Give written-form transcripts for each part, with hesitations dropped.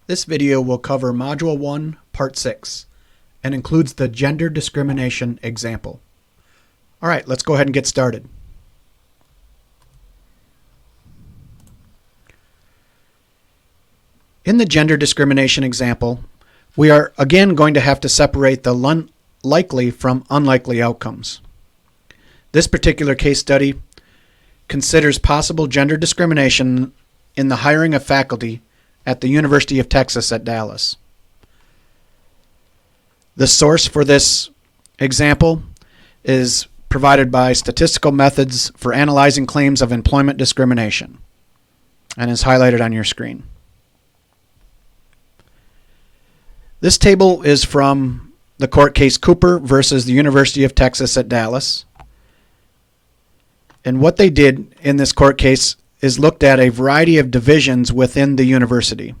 This video will cover Module 1, Part 6, and includes the gender discrimination example. Alright, let's go ahead and get started. In the gender discrimination example, we are again going to have to separate the likely from unlikely outcomes. This particular case study considers possible gender discrimination in the hiring of faculty at the University of Texas at Dallas. The source for this example is provided by Statistical Methods for Analyzing Claims of Employment Discrimination and is highlighted on your screen. This table is from the court case Cooper versus the University of Texas at Dallas. And what they did in this court case is looked at a variety of divisions within the university.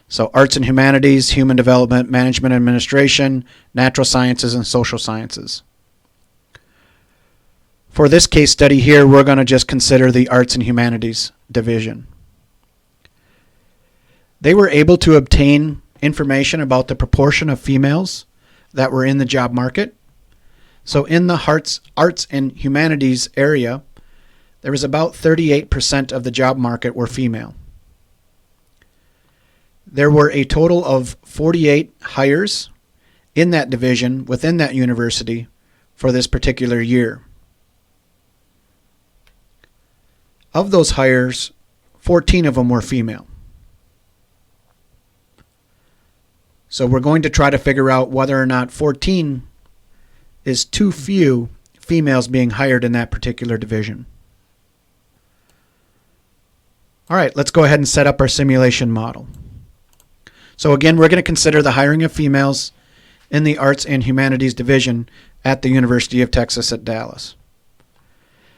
So arts and humanities, human development, management and administration, natural sciences, and social sciences. For this case study here, we're going to just consider the arts and humanities division. They were able to obtain information about the proportion of females that were in the job market. So in the arts and humanities area, there was about 38% of the job market were female. There were a total of 48 hires in that division within that university for this particular year. Of those hires, 14 of them were female. So we're going to try to figure out whether or not 14 is too few females being hired in that particular division. All right, let's go ahead and set up our simulation model. So again, we're going to consider the hiring of females in the Arts and Humanities division at the University of Texas at Dallas.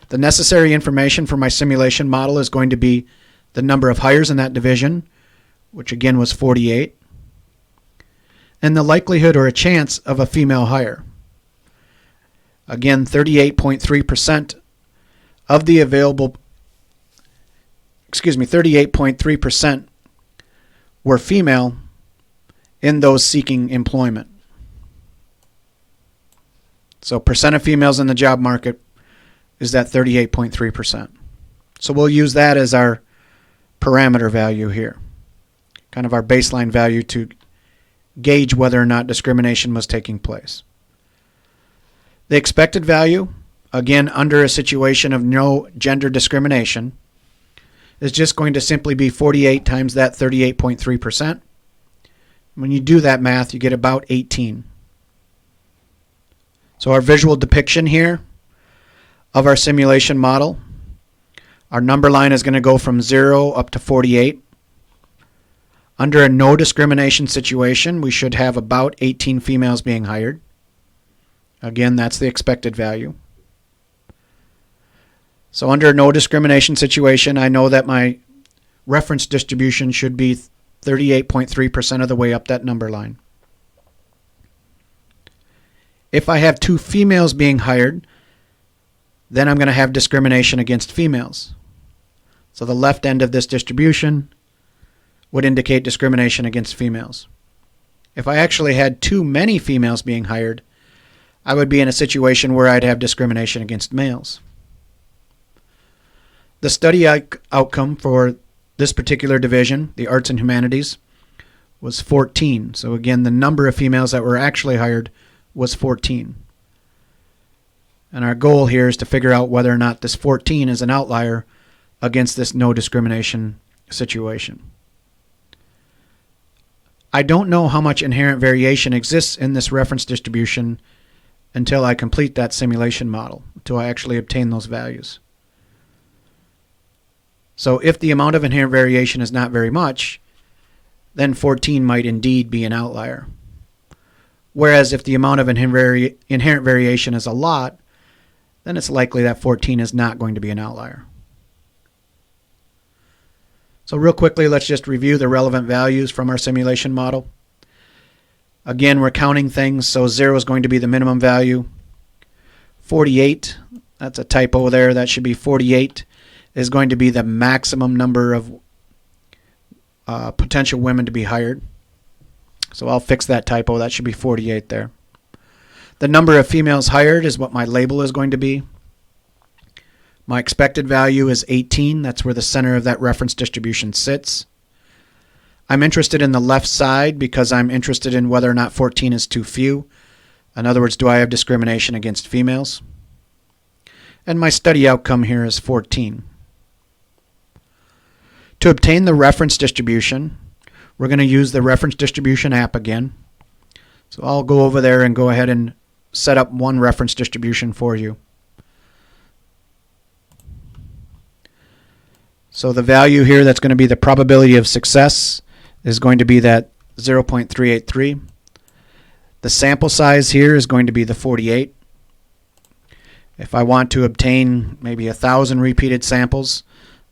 The necessary information for my simulation model is going to be the number of hires in that division, which again was 48, and the likelihood or a chance of a female hire. Again, 38.3% of the available 38.3% were female in those seeking employment. So percent of females in the job market is that 38.3%. So we'll use that as our parameter value here, kind of our baseline value to gauge whether or not discrimination was taking place. The expected value, again under a situation of no gender discrimination, is just going to simply be 48 times that 38.3%. When you do that math, you get about 18. So our visual depiction here of our simulation model, our number line is going to go from 0 up to 48. Under a no discrimination situation, we should have about 18 females being hired. Again, that's the expected value. So under a no discrimination situation, I know that my reference distribution should be 38.3% of the way up that number line. If I have two females being hired, then I'm going to have discrimination against females. So the left end of this distribution would indicate discrimination against females. If I actually had too many females being hired, I would be in a situation where I'd have discrimination against males. The study outcome for this particular division, the Arts and Humanities, was 14. So again, the number of females that were actually hired was 14. And our goal here is to figure out whether or not this 14 is an outlier against this no discrimination situation. I don't know how much inherent variation exists in this reference distribution until I complete that simulation model, until I actually obtain those values. So if the amount of inherent variation is not very much, then 14 might indeed be an outlier. Whereas if the amount of inherent variation is a lot, then it's likely that 14 is not going to be an outlier. So real quickly, let's just review the relevant values from our simulation model. Again, we're counting things, so 0 is going to be the minimum value. 48, that's a typo there, that should be 48 is going to be the maximum number of potential women to be hired. So I'll fix that typo. That should be 48 there. The number of females hired is what my label is going to be. My expected value is 18. That's where the center of that reference distribution sits. I'm interested in the left side because I'm interested in whether or not 14 is too few. In other words, do I have discrimination against females? And my study outcome here is 14. To obtain the reference distribution, we're going to use the reference distribution app again. So I'll go over there and go ahead and set up one reference distribution for you. So the value here that's going to be the probability of success is going to be that 0.383. The sample size here is going to be the 48. If I want to obtain maybe 1,000 repeated samples,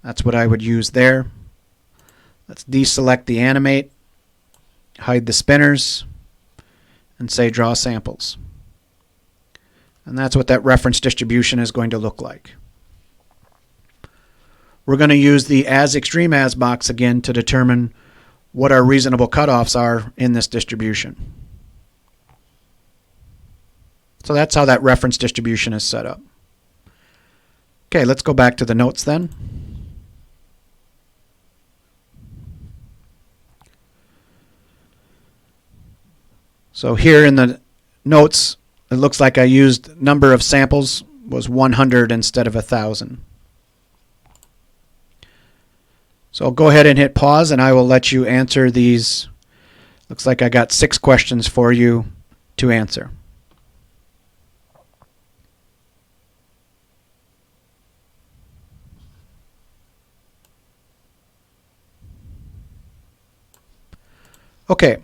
that's what I would use there. Let's deselect the animate, hide the spinners, and say draw samples. And that's what that reference distribution is going to look like. We're going to use the as extreme as box again to determine what our reasonable cutoffs are in this distribution. So that's how that reference distribution is set up. Okay, let's go back to the notes then. So here in the notes, it looks like I used number of samples was 100 instead of 1,000. So I'll go ahead and hit pause and I will let you answer these. Looks like I got 6 questions for you to answer. Okay,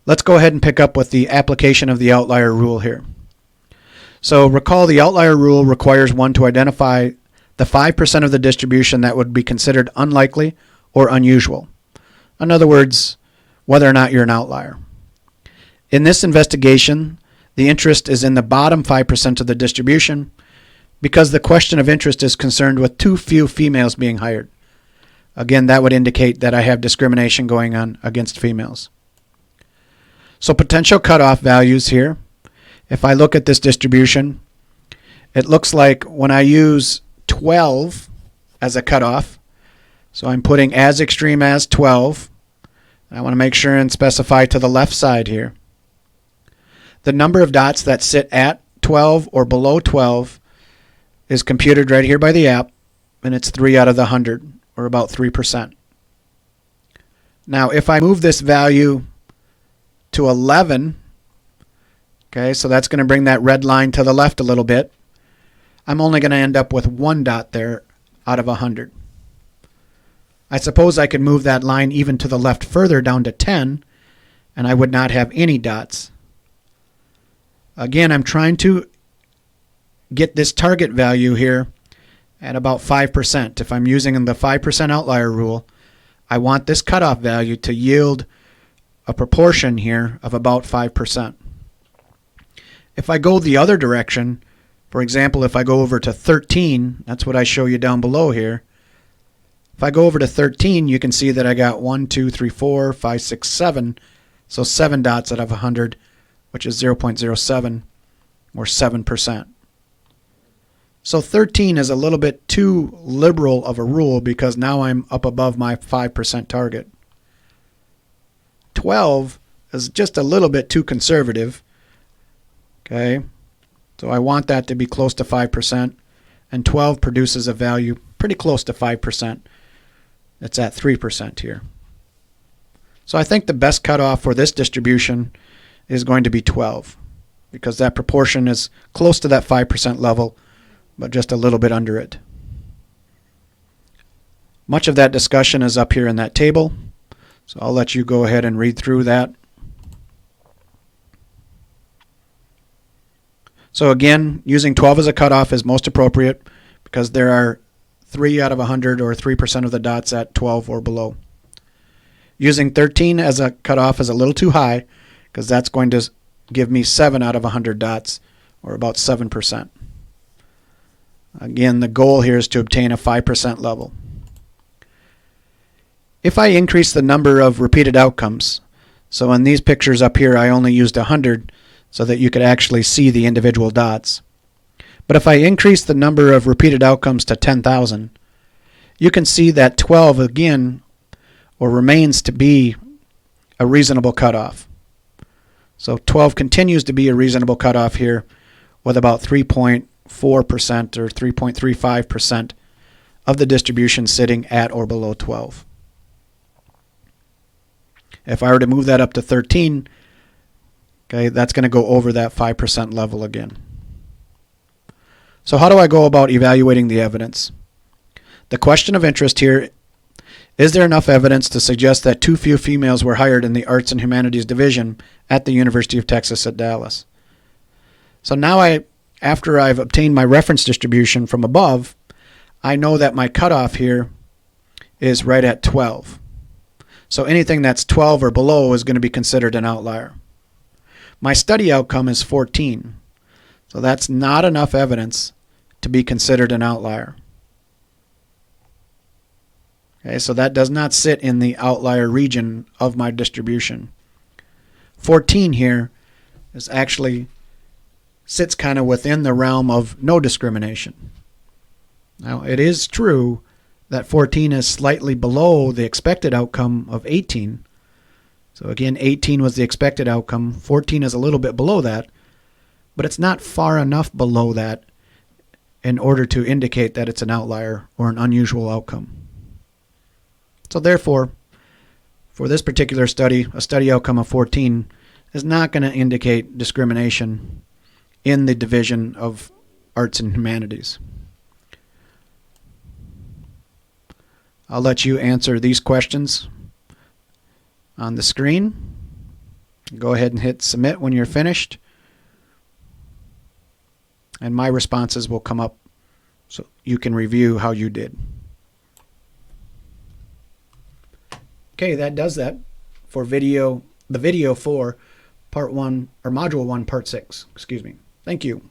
let's go ahead and pick up with the application of the outlier rule here. So recall the outlier rule requires one to identify the 5% of the distribution that would be considered unlikely or unusual. In other words, whether or not you're an outlier. In this investigation, the interest is in the bottom 5% of the distribution because the question of interest is concerned with too few females being hired. Again, that would indicate that I have discrimination going on against females. So potential cutoff values here. If I look at this distribution, it looks like when I use 12 as a cutoff, so I'm putting as extreme as 12. I want to make sure and specify to the left side here. The number of dots that sit at 12 or below 12 is computed right here by the app, and it's 3 out of the 100, or about 3%. Now, if I move this value to 11, okay, so that's going to bring that red line to the left a little bit. I'm only going to end up with 1 dot there out of 100. I suppose I could move that line even to the left further down to 10, and I would not have any dots. Again, I'm trying to get this target value here at about 5%. If I'm using the 5% outlier rule, I want this cutoff value to yield a proportion here of about 5%. If I go the other direction, for example, if I go over to 13, that's what I show you down below here. If I go over to 13, you can see that I got 1, 2, 3, 4, 5, 6, 7. So 7 dots out of 100, which is 0.07 or 7%. So 13 is a little bit too liberal of a rule because now I'm up above my 5% target. 12 is just a little bit too conservative. Okay, so I want that to be close to 5%, and 12 produces a value pretty close to 5%. It's at 3% here. So I think the best cutoff for this distribution is going to be 12 because that proportion is close to that 5% level, but just a little bit under it. Much of that discussion is up here in that table, so I'll let you go ahead and read through that. So again, using 12 as a cutoff is most appropriate because there are 3 out of 100 or 3% of the dots at 12 or below. Using 13 as a cutoff is a little too high because that's going to give me 7 out of 100 dots or about 7%. Again, the goal here is to obtain a 5% level. If I increase the number of repeated outcomes, so in these pictures up here I only used 100 so that you could actually see the individual dots. But if I increase the number of repeated outcomes to 10,000, you can see that 12 again remains to be a reasonable cutoff. So 12 continues to be a reasonable cutoff here with about 3.4% or 3.35% of the distribution sitting at or below 12. If I were to move that up to 13, okay, that's going to go over that 5% level again. So how do I go about evaluating the evidence? The question of interest here: is there enough evidence to suggest that too few females were hired in the Arts and Humanities division at the University of Texas at Dallas? So now after I've obtained my reference distribution from above, I know that my cutoff here is right at 12. So anything that's 12 or below is going to be considered an outlier. My study outcome is 14. So that's not enough evidence to be considered an outlier. Okay, so that does not sit in the outlier region of my distribution. 14 here is actually sits kind of within the realm of no discrimination. Now, it is true that 14 is slightly below the expected outcome of 18. So again, 18 was the expected outcome. 14 is a little bit below that, but it's not far enough below that in order to indicate that it's an outlier or an unusual outcome. So therefore, for this particular study, a study outcome of 14 is not going to indicate discrimination in the division of Arts and Humanities. I'll let you answer these questions on the screen. Go ahead and hit submit when you're finished, and my responses will come up so you can review how you did. Okay, that does that for the video for part 1 or module 1 part 6. Excuse me. Thank you.